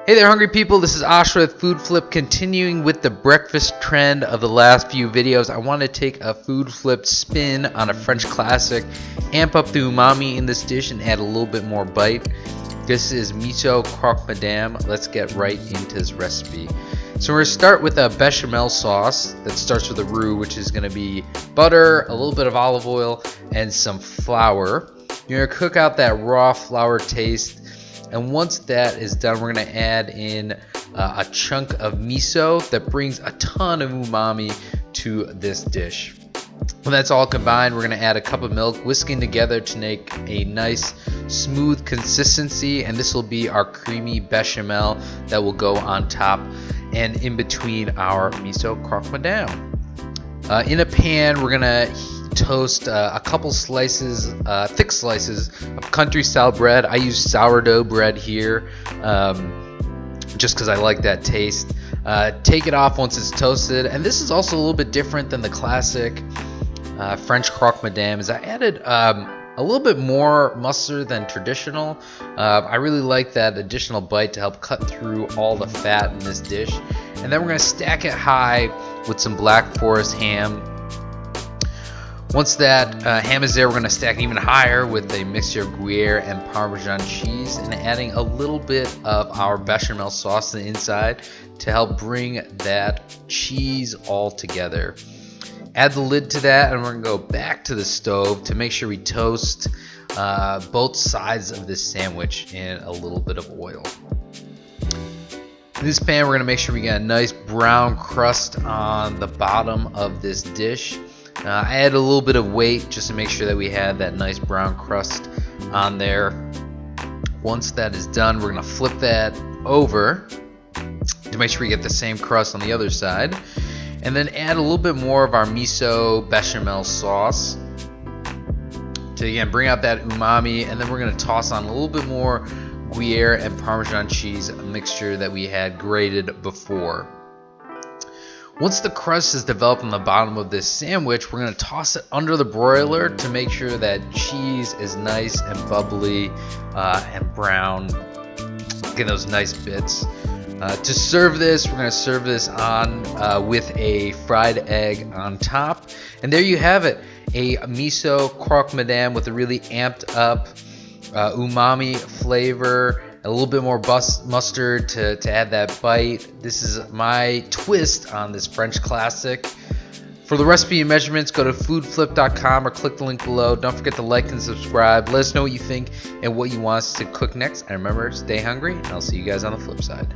Hey there, hungry people. This is Ashray with FoodFlipped, continuing with the breakfast trend of the last few videos. I want to take a FoodFlipped spin on a French classic, amp up the umami in this dish, and add a little bit more bite. This is Miso Croque Madame. Let's get right into this recipe. So we're going to start with a bechamel sauce that starts with a roux, which is going to be butter, a little bit of olive oil, and some flour. You're going to cook out that raw flour taste. And once that is done, we're going to add in a chunk of miso that brings a ton of umami to this dish. When that's all combined, we're going to add a cup of milk, whisking together to make a nice smooth consistency, and this will be our creamy bechamel that will go on top and in between our Miso Croque Madame. In a pan, we're going to toast a couple slices, thick slices of country style bread. I use sourdough bread here just because I like that taste. Take it off once it's toasted, and this is also a little bit different than the classic French croque madame. Is I added a little bit more mustard than traditional. I really like that additional bite to help cut through all the fat in this dish. And then we're going to stack it high with some Black Forest ham. Once that ham is there, we're going to stack it even higher with a mixture of Gruyere and Parmesan cheese, and adding a little bit of our bechamel sauce to the inside to help bring that cheese all together. Add the lid to that, and we're going to go back to the stove to make sure we toast both sides of this sandwich in a little bit of oil. In this pan, we're going to make sure we get a nice brown crust on the bottom of this dish. I add a little bit of weight just to make sure that we have that nice brown crust on there. Once that is done, we're going to flip that over to make sure we get the same crust on the other side. And then add a little bit more of our miso bechamel sauce to again bring out that umami. And then we're going to toss on a little bit more Gruyere and Parmesan cheese, a mixture that we had grated before. Once the crust is developed on the bottom of this sandwich, we're going to toss it under the broiler to make sure that cheese is nice and bubbly and brown. Get those nice bits. To serve this, we're going to serve this on with a fried egg on top. And there you have it, a Miso Croque Madame with a really amped up umami flavor. A little bit more mustard to add that bite. This is my twist on this French classic. For the recipe and measurements, go to foodflipped.com or click the link below. Don't forget to like and subscribe. Let us know what you think and what you want us to cook next. And remember, stay hungry, and I'll see you guys on the flip side.